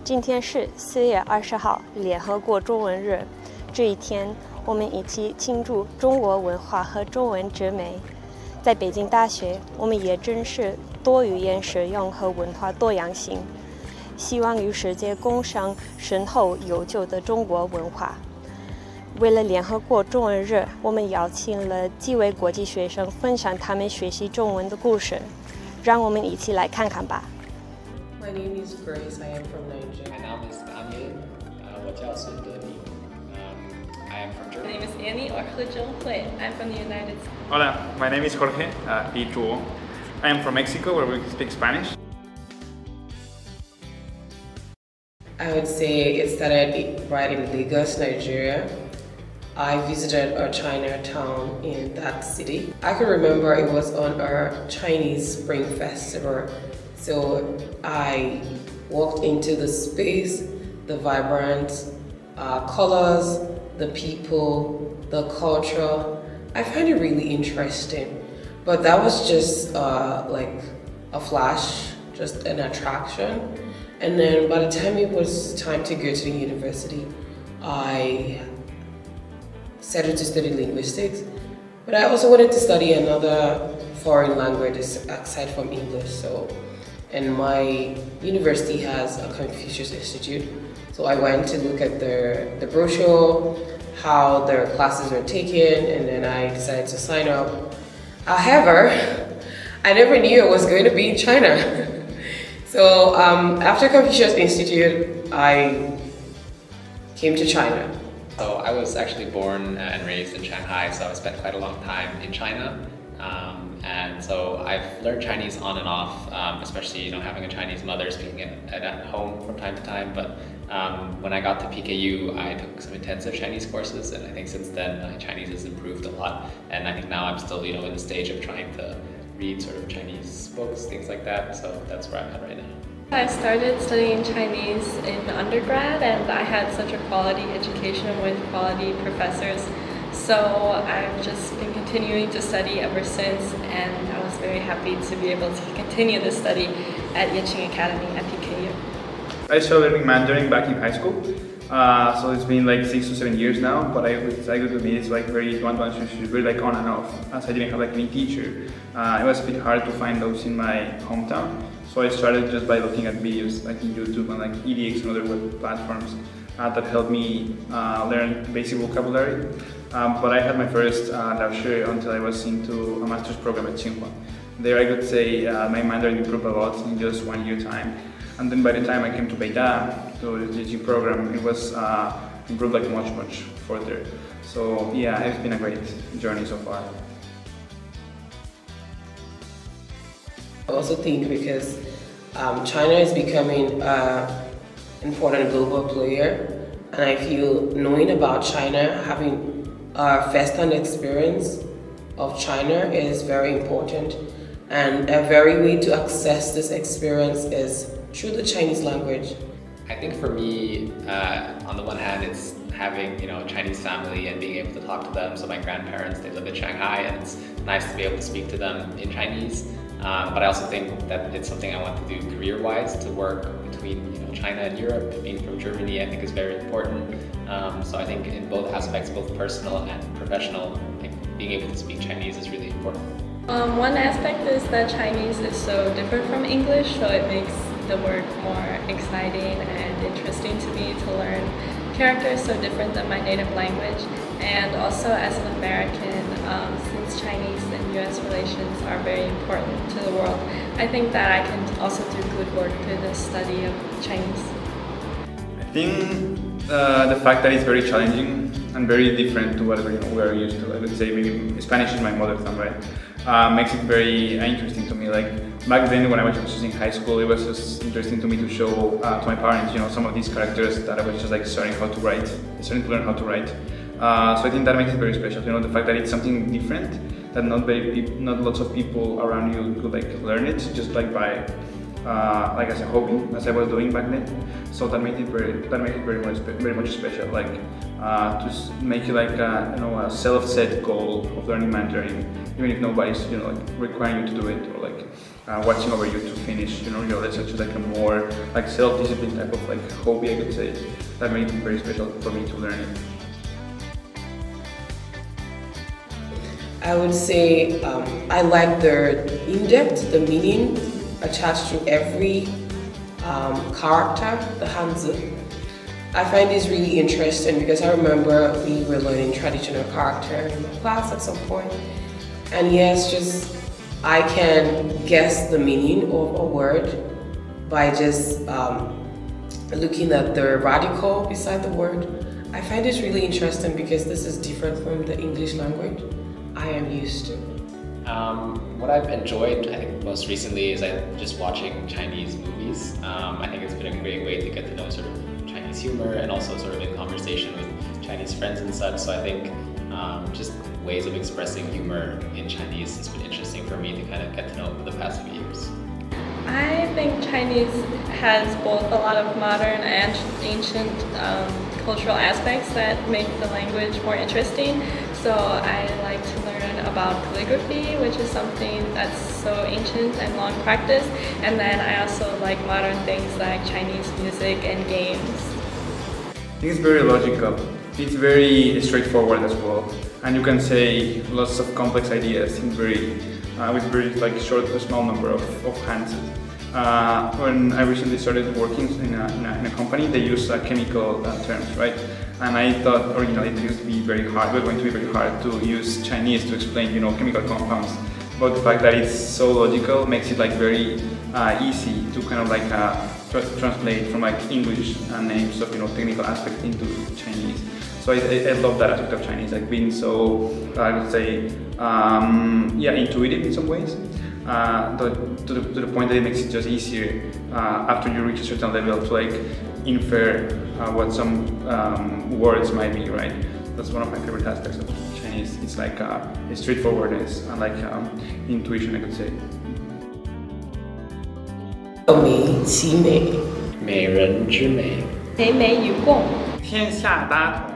今天是4月20号，联合国中文日。这一天，我们一起庆祝中国文化和中文之美。在北京大学，我们也珍视多语言使用和文化多样性，希望与世界共享深厚悠久的中国文化。为了联合国中文日，我们邀请了几位国际学生分享他们学习中文的故事，让我们一起来看看吧。My name is Grace. I am from Nigeria. My name is Daniel. 我叫孙德尼。I am from Germany. My name is Annie or He Zhenghui. I'm from the United States. Hola, my name is Jorge y Zhuo. I am from Mexico, where we speak Spanish. I would say it started right in Lagos, Nigeria. I visited a Chinatown in that city. I can remember it was on our Chinese Spring Festival. So I walked into the space, the vibrant colors, the people, the culture. I find it really interesting. But that was just like a flash, just an attraction. And then by the time it was time to go to the university, I settled to study linguistics. But I also wanted to study another foreign language aside from English. And my university has a Confucius Institute. So I went to look at the brochure, how their classes are taken, and then I decided to sign up. However, I never knew it was going to be in China. So after Confucius Institute, I came to China. So I was actually born and raised in Shanghai, so I spent quite a long time in China. And so I've learned Chinese on and off, especially having a Chinese mother, speaking it at home from time to time. But when I got to PKU, I took some intensive Chinese courses, and I think since then my Chinese has improved a lot. And I think now I'm still in the stage of trying to read sort of Chinese books, things like that. So that's where I'm at right now. I started studying Chinese in undergrad, and I had such a quality education with quality professors. So I've just been continuing to study ever since, and I was very happy to be able to continue the study at Yeqing Academy at PKU. I started learning Mandarin back in high school, so it's been like 6 to 7 years now. But I would admit it's like very very like on and off, as I didn't have like any teacher. It was a bit hard to find those in my hometown, so I started just by looking at videos like in YouTube and like EDX and other web platforms that helped me learn basic vocabulary. But I had my first lecture until I was into a master's program at Tsinghua. There I could say my Mandarin improved a lot in just 1 year time. And then by the time I came to Beida, to the teaching program, it was improved like much further. So yeah, it's been a great journey so far. I also think because China is becoming an important global player, and I feel knowing about China, having a first-hand experience of China is very important, and a very way to access this experience is through the Chinese language. I think for me, on the one hand, it's having a Chinese family and being able to talk to them. So my grandparents, they live in Shanghai, and it's nice to be able to speak to them in Chinese. But I also think that it's something I want to do career-wise, to work between China and Europe. Being from Germany, I think is very important. So I think in both aspects, both personal and professional, being able to speak Chinese is really important. One aspect is that Chinese is so different from English, so it makes the work more exciting and interesting to me to learn characters so different than my native language. And also as an American, since Chinese and US relations are very important to the world, I think that I can also do good work through the study of Chinese. I think the fact that it's very challenging and very different to what we are used to. I would say maybe Spanish is my mother tongue, right? Makes it very interesting to me. Like back then when I was just in high school, it was just interesting to me to show to my parents, some of these characters that I was just like starting to learn how to write. So I think that makes it very special. The fact that it's something different, that not lots of people around you could like learn it just like by like as a hobby, as I was doing back then. So that made it very much special. Like to make it like a self-set goal of learning Mandarin even if nobody's like requiring you to do it or like watching over you to finish your lesson. It's like a more like self-discipline type of like hobby, I could say, that made it very special for me to learn it. I would say I like the in-depth, the meaning attached to every character, the Hanzi. I find this really interesting because I remember we were learning traditional character in my class at some point. And yes, just I can guess the meaning of a word by just looking at the radical beside the word. I find this really interesting because this is different from the English language I am used to. What I've enjoyed, I think, most recently is just watching Chinese movies. I think it's been a great way to get to know sort of Chinese humor and also sort of in conversation with Chinese friends and such. So I think just ways of expressing humor in Chinese has been interesting for me to kind of get to know over the past few years. I think Chinese has both a lot of modern and ancient cultural aspects that make the language more interesting. So I like to learn about calligraphy, which is something that's so ancient and long practiced. And then I also like modern things like Chinese music and games. I think it's very logical. It's very straightforward as well, and you can say lots of complex ideas in with very like short, a small number of hands. When I recently started working in a company, they use chemical terms, right? And I thought originally it used to be very hard. It was going to be very hard to use Chinese to explain, chemical compounds. But the fact that it's so logical makes it like very easy to kind of like translate from like English names of technical aspects into Chinese. So I love that aspect of Chinese, like being so I would say intuitive in some ways. To the point that it makes it just easier after you reach a certain level to like infer what some words might be, right? That's one of my favorite aspects of Chinese. It's like straightforwardness and like intuition, I could say. 美其美，美人之美。美美与共。天下大同。